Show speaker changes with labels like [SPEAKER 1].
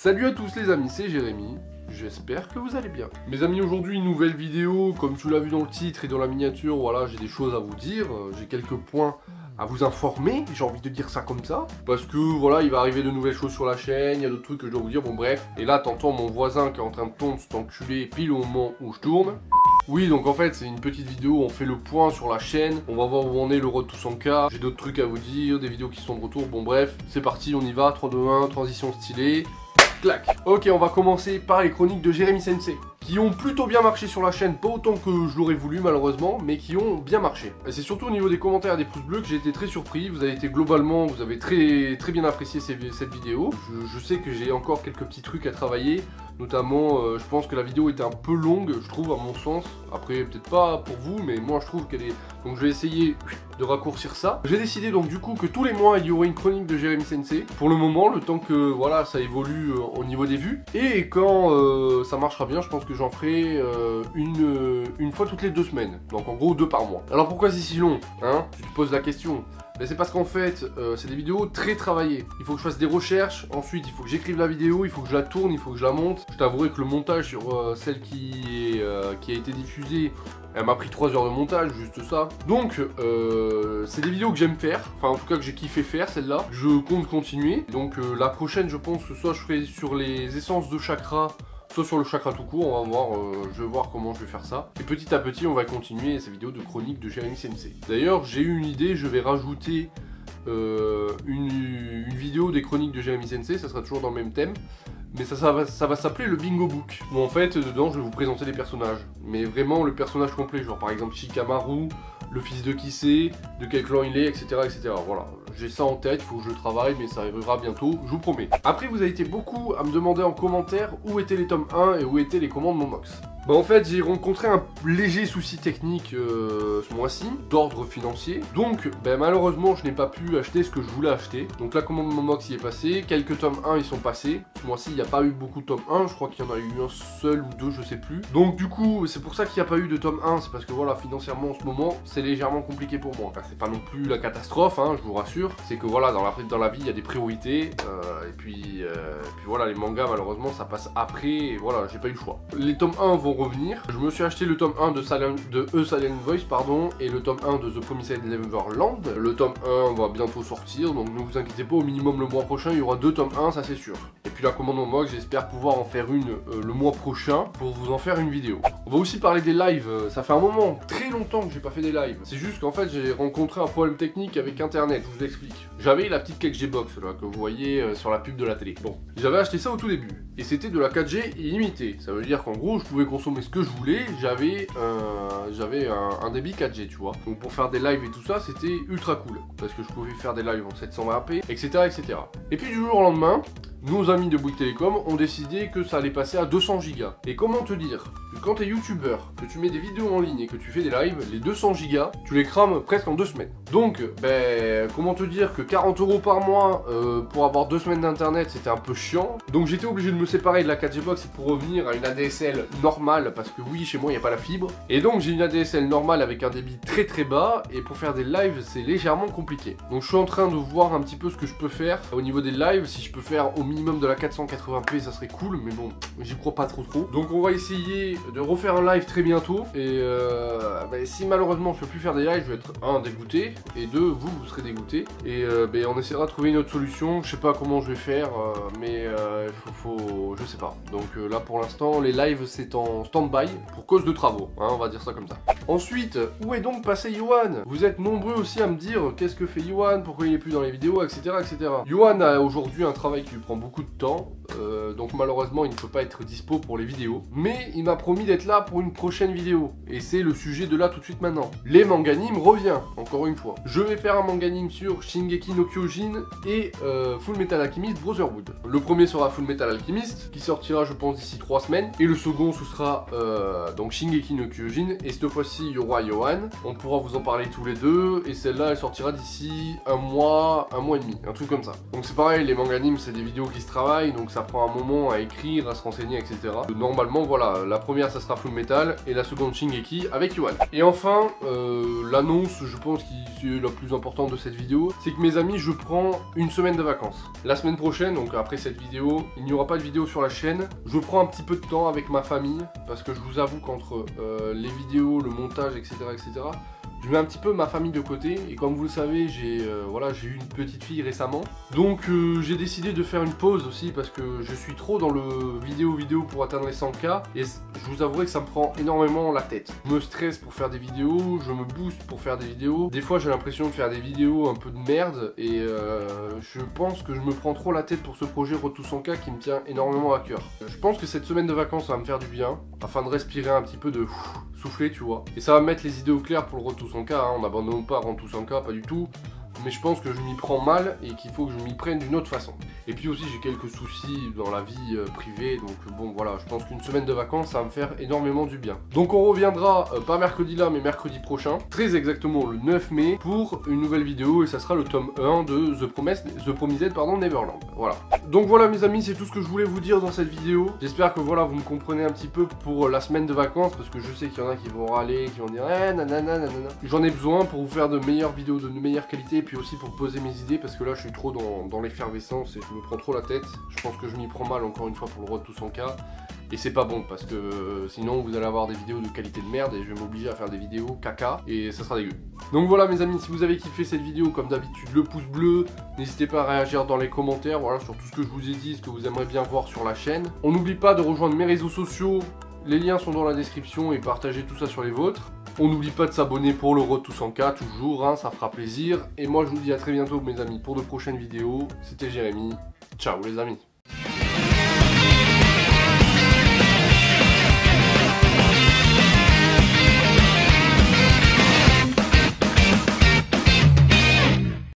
[SPEAKER 1] Salut à tous les amis, c'est Jérémy, j'espère que vous allez bien. Mes amis, aujourd'hui une nouvelle vidéo, comme tu l'as vu dans le titre et dans la miniature, voilà, j'ai des choses à vous dire, j'ai quelques points à vous informer, j'ai envie de dire ça comme ça, parce que voilà, il va arriver de nouvelles choses sur la chaîne, il y a d'autres trucs que je dois vous dire, bon bref. Et là, t'entends mon voisin qui est en train de tondre cet enculé pile au moment où je tourne. Oui, donc en fait c'est une petite vidéo, on fait le point sur la chaîne, on va voir où on est, le road to 100K, j'ai d'autres trucs à vous dire, des vidéos qui sont de retour, bon bref, c'est parti, on y va, 3, 2, 1, transition stylée, clac. Ok, on va commencer par les chroniques de Jérémy Sensei, qui ont plutôt bien marché sur la chaîne, pas autant que je l'aurais voulu malheureusement, mais qui ont bien marché. Et c'est surtout au niveau des commentaires et des pouces bleus que j'ai été très surpris, vous avez été globalement, vous avez très bien apprécié cette vidéo. Je sais que j'ai encore quelques petits trucs à travailler. Notamment, je pense que la vidéo était un peu longue, je trouve, à mon sens. Après, peut-être pas pour vous, mais moi je trouve qu'elle est... Donc je vais essayer de raccourcir ça. J'ai décidé donc du coup que tous les mois, il y aurait une chronique de Jérémy Sensei. Pour le moment, le temps que voilà, ça évolue au niveau des vues. Et quand ça marchera bien, je pense que j'en ferai une fois toutes les 2 semaines. Donc en gros, 2 par mois. Alors pourquoi c'est si long, hein? Tu te poses la question. Mais c'est parce qu'en fait, c'est des vidéos très travaillées. Il faut que je fasse des recherches, ensuite il faut que j'écrive la vidéo, il faut que je la tourne, il faut que je la monte. Je t'avouerai que le montage sur celle qui a été diffusée, elle m'a pris 3 heures de montage, juste ça. Donc, c'est des vidéos que j'aime faire, enfin en tout cas que j'ai kiffé faire celle-là. Je compte continuer. Donc la prochaine, je pense que soit je ferai sur les essences de chakra, soit sur le chakra tout court, on va voir, je vais voir comment je vais faire ça. Et petit à petit, on va continuer ces vidéos de chronique de Jérémy Sensei. D'ailleurs, j'ai eu une idée, je vais rajouter une vidéo des chroniques de Jérémy Sensei, ça sera toujours dans le même thème. Mais ça va s'appeler le Bingo Book. Où en fait, dedans, je vais vous présenter des personnages. Mais vraiment le personnage complet, genre par exemple Shikamaru, le fils de qui c'est, de quel clan il est, etc. etc. Voilà, j'ai ça en tête, il faut que je travaille, mais ça arrivera bientôt, je vous promets. Après, vous avez été beaucoup à me demander en commentaire où étaient les tomes 1 et où étaient les commandes Momox. Bah en fait, j'ai rencontré un léger souci technique ce mois-ci, d'ordre financier. Donc, bah, malheureusement, je n'ai pas pu acheter ce que je voulais acheter. Donc la commande Momox y est passée, quelques tomes 1 ils sont passés. Ce mois-ci, il n'y a pas eu beaucoup de tomes 1, je crois qu'il y en a eu un seul ou deux, je sais plus. Donc du coup, c'est pour ça qu'il n'y a pas eu de tome 1, c'est parce que voilà, financièrement en ce moment, c'est légèrement compliqué pour moi. Enfin, c'est pas non plus la catastrophe, hein, je vous rassure. C'est que voilà, dans la vie, il y a des priorités. Et puis voilà, les mangas, malheureusement, ça passe après. Et voilà, j'ai pas eu le choix. Les tomes 1 vont revenir. Je me suis acheté le tome 1 de Silent Voice, pardon, et le tome 1 de The Promised Neverland. Le tome 1 va bientôt sortir, donc ne vous inquiétez pas, au minimum le mois prochain, il y aura 2 tomes 1, ça c'est sûr. Et puis la commande Momox, j'espère pouvoir en faire une le mois prochain pour vous en faire une vidéo. On va aussi parler des lives. Ça fait un moment, très longtemps que j'ai pas fait des lives. C'est juste qu'en fait, j'ai rencontré un problème technique avec internet, je vous explique. J'avais la petite Kekj Box là que vous voyez sur la pub de la télé. Bon, j'avais acheté ça au tout début et c'était de la 4G illimitée. Ça veut dire qu'en gros, je pouvais consommer ce que je voulais. J'avais un débit 4G, tu vois. Donc pour faire des lives et tout ça, c'était ultra cool parce que je pouvais faire des lives en 720p, etc., etc. Et puis du jour au lendemain, nos amis de Bouygues Télécom ont décidé que ça allait passer à 200 Go. Et comment te dire que quand t'es youtubeur, que tu mets des vidéos en ligne et que tu fais des lives, les 200 Go, tu les crames presque en 2 semaines. Donc, ben, comment te dire que 40 € par mois pour avoir 2 semaines d'internet, c'était un peu chiant. Donc j'étais obligé de me séparer de la 4G Box pour revenir à une ADSL normale, parce que oui, chez moi, il n'y a pas la fibre. Et donc j'ai une ADSL normale avec un débit très bas, et pour faire des lives, c'est légèrement compliqué. Donc je suis en train de voir un petit peu ce que je peux faire au niveau des lives, si je peux faire au minimum de la 480p, ça serait cool, mais bon, j'y crois pas trop. Donc on va essayer de refaire un live très bientôt, et bah, si malheureusement je peux plus faire des lives, je vais être 1 dégoûté, et 2 vous serez dégoûté, et bah, on essaiera de trouver une autre solution. Je sais pas comment je vais faire, mais je sais pas. Donc là pour l'instant les lives c'est en stand-by pour cause de travaux, hein, on va dire ça comme ça. Ensuite, où est donc passé Yohan? Vous êtes nombreux aussi à me dire qu'est-ce que fait Yohan, pourquoi il est plus dans les vidéos, etc. etc. Yohan a aujourd'hui un travail qui lui prend beaucoup de temps, donc malheureusement il ne peut pas être dispo pour les vidéos, mais il m'a promis d'être là pour une prochaine vidéo, et c'est le sujet de là tout de suite maintenant. Les manganim revient, encore une fois. Je vais faire un manganim sur Shingeki no Kyojin et Full Metal Alchemist Brotherhood. Le premier sera Full Metal Alchemist, qui sortira je pense d'ici 3 semaines, et le second ce sera donc Shingeki no Kyojin, et cette fois-ci il y aura Yohan. On pourra vous en parler tous les deux, et celle-là elle sortira d'ici un mois et demi, un truc comme ça. Donc c'est pareil, les manganimes c'est des vidéos qui se travaillent, donc ça ça prend un moment à écrire, à se renseigner, etc. Normalement, voilà, la première ça sera Full Metal et la seconde Shingeki avec Yuan. Et enfin, l'annonce, je pense qui c'est la plus importante de cette vidéo, c'est que mes amis, je prends une semaine de vacances. La semaine prochaine, donc après cette vidéo, il n'y aura pas de vidéo sur la chaîne. Je prends un petit peu de temps avec ma famille, parce que je vous avoue qu'entre les vidéos, le montage, etc., je mets un petit peu ma famille de côté, et comme vous le savez, j'ai eu une petite fille récemment. Donc j'ai décidé de faire une pause aussi, parce que je suis trop dans le vidéo pour atteindre les 100K, et je vous avouerai que ça me prend énormément la tête. Je me stresse pour faire des vidéos, je me booste pour faire des vidéos. Des fois j'ai l'impression de faire des vidéos un peu de merde, et je pense que je me prends trop la tête pour ce projet Road to 100K qui me tient énormément à cœur. Je pense que cette semaine de vacances va me faire du bien, afin de respirer un petit peu, de souffler, tu vois. Et ça va mettre les idées au clair pour le Road to 100K, hein. On n'abandonne pas Road to 100K, pas du tout. Mais je pense que je m'y prends mal et qu'il faut que je m'y prenne d'une autre façon. Et puis aussi j'ai quelques soucis dans la vie privée, donc bon voilà, je pense qu'une semaine de vacances ça va me faire énormément du bien. Donc on reviendra pas mercredi là mais mercredi prochain, très exactement le 9 mai, pour une nouvelle vidéo et ça sera le tome 1 de The Promised Neverland. Voilà. Donc voilà mes amis, c'est tout ce que je voulais vous dire dans cette vidéo. J'espère que voilà vous me comprenez un petit peu pour la semaine de vacances, parce que je sais qu'il y en a qui vont râler, qui vont dire nanana. J'en ai besoin pour vous faire de meilleures vidéos de meilleure qualité, et puis aussi pour poser mes idées, parce que là je suis trop dans l'effervescence et je me prends trop la tête. Je pense que je m'y prends mal encore une fois pour le Road to 100K. Et c'est pas bon, parce que sinon vous allez avoir des vidéos de qualité de merde et je vais m'obliger à faire des vidéos caca et ça sera dégueu. Donc voilà mes amis, si vous avez kiffé cette vidéo, comme d'habitude le pouce bleu, n'hésitez pas à réagir dans les commentaires, voilà, sur tout ce que je vous ai dit, ce que vous aimeriez bien voir sur la chaîne. On n'oublie pas de rejoindre mes réseaux sociaux, les liens sont dans la description, et partagez tout ça sur les vôtres. On n'oublie pas de s'abonner pour le Road to 100K, toujours, hein, ça fera plaisir. Et moi je vous dis à très bientôt mes amis pour de prochaines vidéos. C'était Jérémy, ciao les amis.